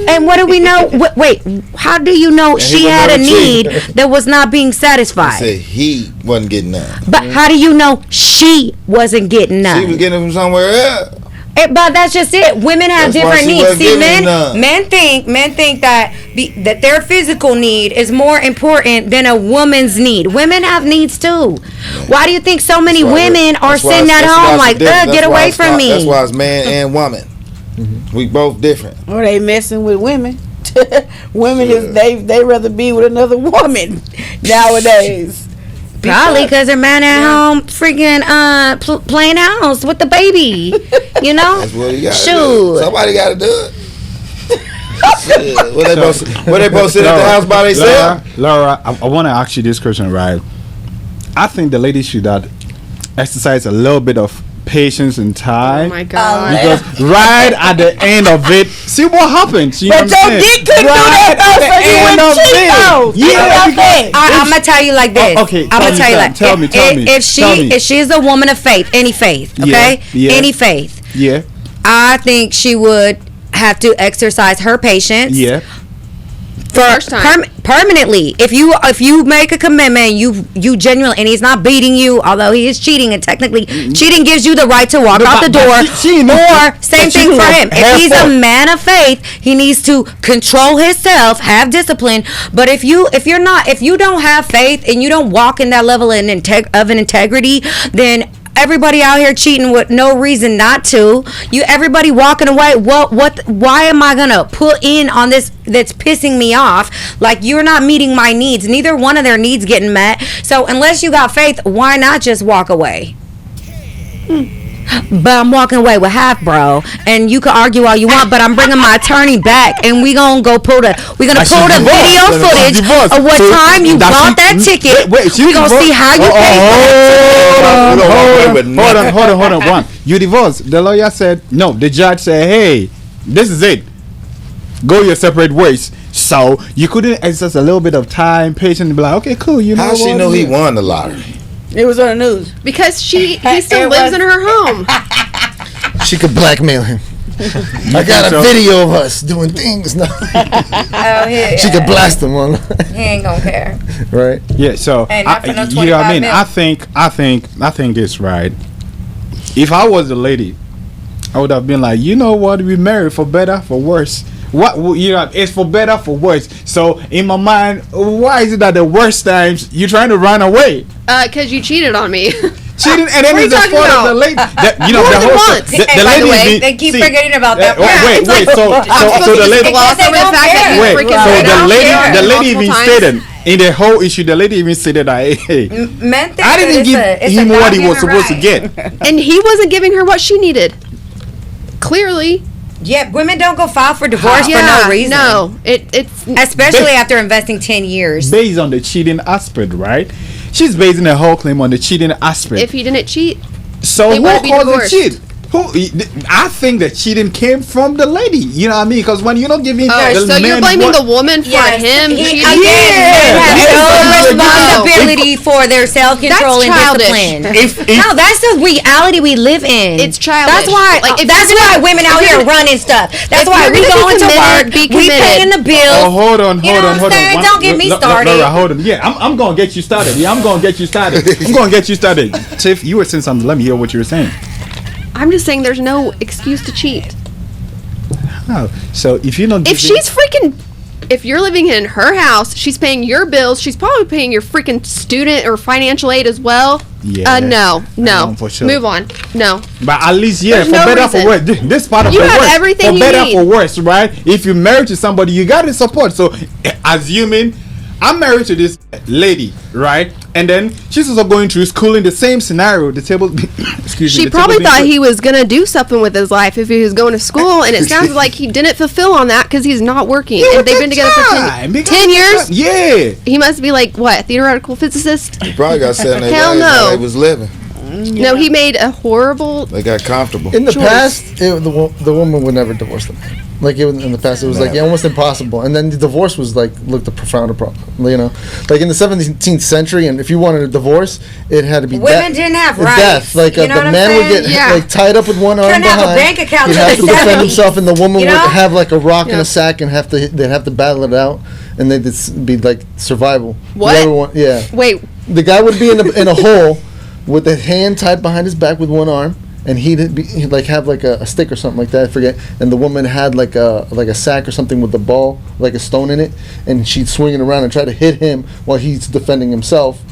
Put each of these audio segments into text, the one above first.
And what do we know? Wait, how do you know she had a need that was not being satisfied? I said he wasn't getting none. But how do you know she wasn't getting none? She was getting it from somewhere else. But that's just it. Women have different needs. See, men think that their physical need is more important than a woman's need. Women have needs too. Why do you think so many women are sitting at home like, get away from me? That's why it's man and woman. We both different. Or they messing with women. Women is they rather be with another woman nowadays. Probably because their man at home freaking playing house with the baby. You know? That's what he got to do. Somebody got to do it. What they both sit at the house by themselves? Laura, I want to ask you this question, right? I think the lady should exercise a little bit of patience and time. Oh my God. Because right at the end of it, see what happens. You but your dick couldn't do that though, so you wouldn't cheat though. I'm gonna tell you like this. Okay, I'm gonna tell you like tell me. If she's a woman of faith, any faith, okay, any faith, I think she would have to exercise her patience. For permanently. If you make a commitment, you genuinely, and he's not beating you, although he is cheating, and technically cheating gives you the right to walk out the door. Or same thing for him. If he's a man of faith, he needs to control himself, have discipline. But if you don't have faith and you don't walk in that level of an integrity, then everybody out here cheating with no reason not to. Everybody walking away. Why am I gonna put in on this that's pissing me off? Like, you're not meeting my needs. Neither one of their needs getting met. So unless you got faith, why not just walk away? But I'm walking away with half, bro. And you can argue all you want, but I'm bringing my attorney back, and we're gonna pull the video footage of what time you bought that ticket. We're gonna see how you paid for it. Hold on. One, you divorced. The lawyer said no. The judge said, hey, this is it. Go your separate ways. So you couldn't exercise a little bit of time, patience, and be like, okay, cool. You know, how she know he won the lottery? It was on the news. Because he still lives in her home. She could blackmail him. I got a video of us doing things now. She could blast him online. He ain't gonna care. Right? Yeah, so you know what I mean? I think it's right. If I was the lady, I would have been like, you know what, we married for better, for worse. It's for better, for worse. So in my mind, why is it that the worst times you're trying to run away? Because you cheated on me. Cheating, and then it's the fault of the lady. The lady. They keep forgetting about that. So the lady. The lady even stated in the whole issue. The lady even stated that, hey, I didn't give him what he was supposed to get, and he wasn't giving her what she needed. Clearly. Yeah, women don't go file for divorce for no reason. No, it's especially after investing 10 years. Based on the cheating aspect, right? She's basing the whole claim on the cheating aspect. If he didn't cheat, so who caused the cheat? I think that cheating came from the lady. You know what I mean? Because when you're not giving, so you're blaming the woman for him cheating. Men have no responsibility for their self-control and discipline. No, that's the reality we live in. It's childish. That's why. That's why women out here running stuff. That's why we going to work. We paying the bills. Oh, hold on. Don't get me started. Hold on. Yeah, I'm gonna get you started. I'm gonna get you started. Tiff, you were saying something. Let me hear what you were saying. I'm just saying there's no excuse to cheat. Oh, so if you don't, if you're living in her house, she's paying your bills, she's probably paying your freaking student or financial aid as well. Yeah. No. For sure. Move on. No. But at least, for better for worse. This part of you the have worse. Everything for you better need. For worse, right? If you're married to somebody, you got to support. So, assuming I'm married to this lady, right? And then she's also going through school in the same scenario. The table, She probably thought he was gonna do something with his life if he was going to school, and it sounds like he didn't fulfill on that because he's not working. And they've been together for 10 years. Yeah. He must be like what, theoretical physicist? He probably got 7 Hell no. They was living. No, he made a horrible. They got comfortable. In the past, the woman would never divorce them. Like in the past, it was like almost impossible. And then the divorce was like looked a profound problem. You know, like in the 17th century, and if you wanted a divorce, it had to be women didn't have rights. Death. Like you know the man would get like tied up with one arm behind. Have a bank account. He'd have to defend himself, and the woman would have like a rock in a sack, and they'd have to battle it out, and they'd be like survival. What? Wait. The guy would be in a hole with a hand tied behind his back with one arm. And he'd like have like a stick or something like that, I forget. And the woman had like a sack or something with the ball, like a stone in it, and she'd swing it around and try to hit him while he's defending himself.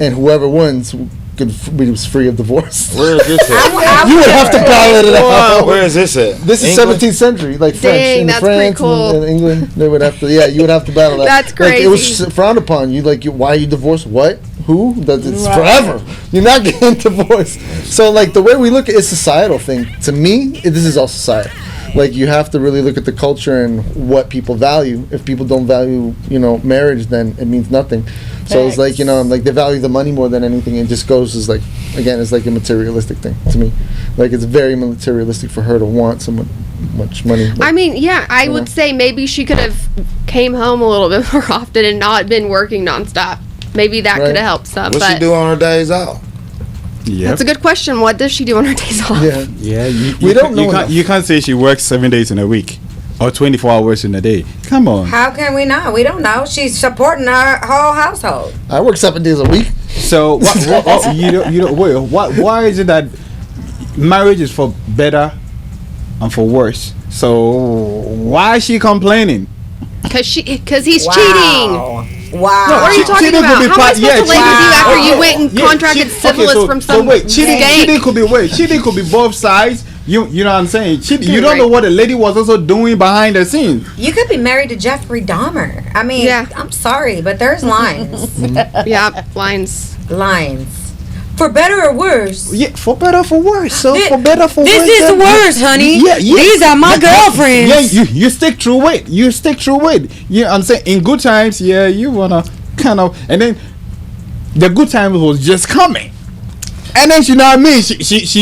And whoever wins was free of divorce. Where is this at? You would have to ballot it out. Where is this at? This is 17th century, like French. Dang, that's France cool. and England, they would have to. Yeah, you would have to battle that. That's crazy. Like, it was frowned upon. You like, why are you divorced? What? Who? It's forever. You're not getting divorced. So like the way we look at it's a societal thing. To me, this is all society. Like you have to really look at the culture and what people value. If people don't value, marriage, then it means nothing. So it's like, like they value the money more than anything. It just goes as like, again, it's like a materialistic thing to me. Like it's very materialistic for her to want so much money. But, I mean, yeah, I would say maybe she could have came home a little bit more often and not been working nonstop. Maybe that could have helped some. What's she do on her days off? Yeah, that's a good question. What does she do on her days off? Yeah. We don't know. You can't say she works 7 days in a week or 24 hours in a day. Come on. How can we know? We don't know. She's supporting her whole household. I work 7 days a week. So why is it that marriage is for better and for worse? So why is she complaining? Because he's cheating. Wow. No, what are you talking about? How am I supposed to live with you after you went and contracted syphilis from some cheating could be both sides. You know what I'm saying? You don't know what the lady was also doing behind the scenes. You could be married to Jeffrey Dahmer. I mean, I'm sorry, but there's lines. Yeah, lines. For better or worse? Yeah, for better or for worse. So for better or for worse. This is worse, honey. Yeah. These are my girlfriends. Yeah, you stick through it. You know what I'm saying? In good times, you wanna kind of, and then the good times was just coming. And then she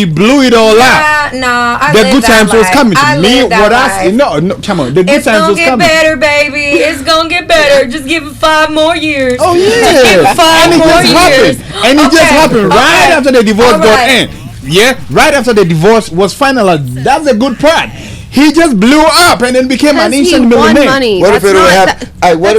blew it all out. No, the good times was coming. No, come on. The good times was coming. It's gonna get better, baby. It's gonna get better. Just give it 5 more years. Oh yeah, just give it 5 more years. And it just happened right after the divorce got in. Yeah, right after the divorce was finalized. That's a good part. He just blew up and then became an instant millionaire. What if it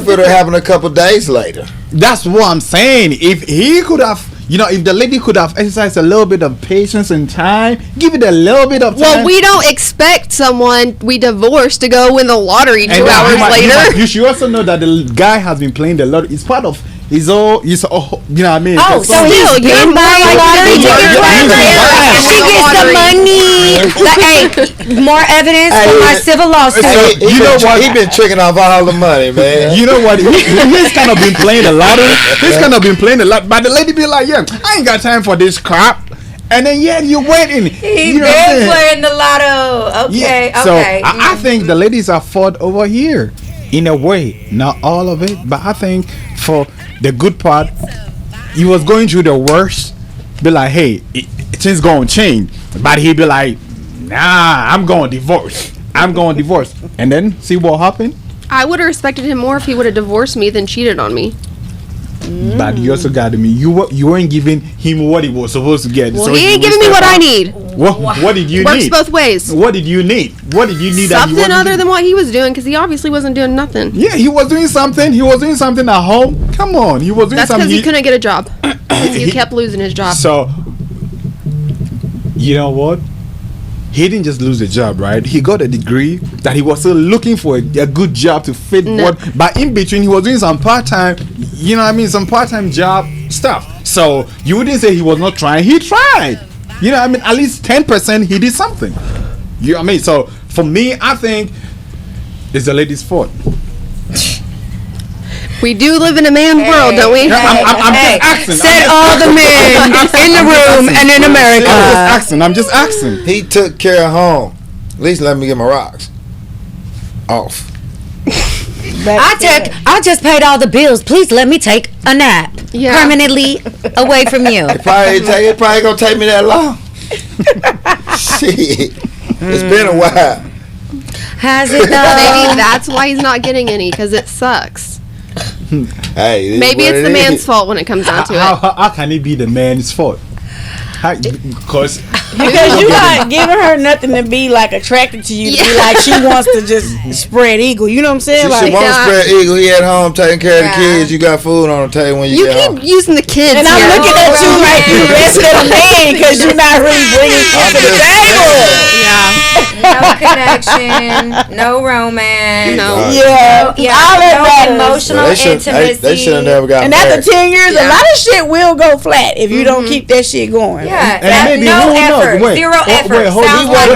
would have happened a couple days later? That's what I'm saying. If he could have, if the lady could have exercised a little bit of patience and time, give it a little bit of time. Well, we don't expect someone we divorced to go win the lottery 2 hours later. You should also know that the guy has been playing the lottery. It's part of his own, you know what I mean? Oh, so he's been buying lottery tickets. She gets the money. Hey, more evidence for my civil lawsuit. You know what? He's been tricking off all the money, man. You know what? He's kind of been playing the lottery. But the lady be like, yeah, I ain't got time for this crap. And then you went in. He's been playing the lotto. Okay, yeah. So I think the ladies are fault over here. In a way, not all of it, but I think for the good part, he was going through the worst. Be like, hey, things gonna change, but he be like, nah, I'm going divorce. And then see what happened. I would have respected him more if he would have divorced me than cheated on me. But you also got me. You weren't giving him what he was supposed to get. Well, so he ain't giving me what I need. What did you need? Works both ways. What did you need? Something other than what he was doing, because he obviously wasn't doing nothing. Yeah, he was doing something. He was doing something at home. Come on, he was doing something. That's because he couldn't get a job. He kept losing his job. So, you know what? He didn't just lose a job, right? He got a degree that he was still looking for a good job to fit what. But in between, he was doing some part-time, some part-time job stuff. So you wouldn't say he was not trying. He tried. At least 10% he did something. You know what I mean? So for me, I think it's the lady's fault. We do live in a man world, don't we? I'm just asking. Said all the men in the room and in America. I'm just asking. He took care of home. At least let me get my rocks off. I just paid all the bills. Please let me take a nap. permanently away from you. It probably gonna take me that long. Shit, it's been a while. Has it though? Maybe that's why he's not getting any, because it sucks. Hey, maybe it's the man's fault when it comes down to it. How can it be the man's fault? Because you not giving her nothing to be like attracted to you, to be like she wants to just spread eagle. You know what I'm saying? She Like, wants to spread eagle. He at home taking care of the kids. You got food on the table when you get home. You keep using the kids. And I'm looking at you like you less than a man because you're not really bringing shit to the table. No connection, no romance, no, no emotional intimacy. They should have never got and married. after 10 years, a lot of shit will go flat if you don't keep that shit going. Yeah, and maybe no effort, zero effort. Sounds like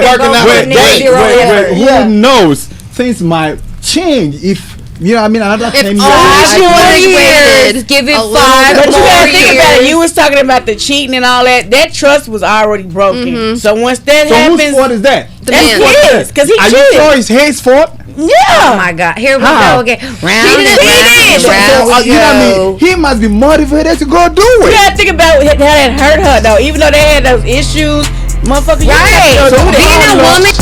who knows? Things might change if. You know what I mean? Another 10 years. Give it 5 But you gotta think years. about it. You was talking about the cheating and all that. That trust was already broken. So once that happens, whose fault is that? That's his, because he Are cheated. you sure it's his fault? Yeah. Oh my God! Here we go again. Round and round. You know what I mean? He must be motivated to go do it. You gotta think about how that hurt her though. Even though they had those issues, motherfucker. Right. You Being a woman.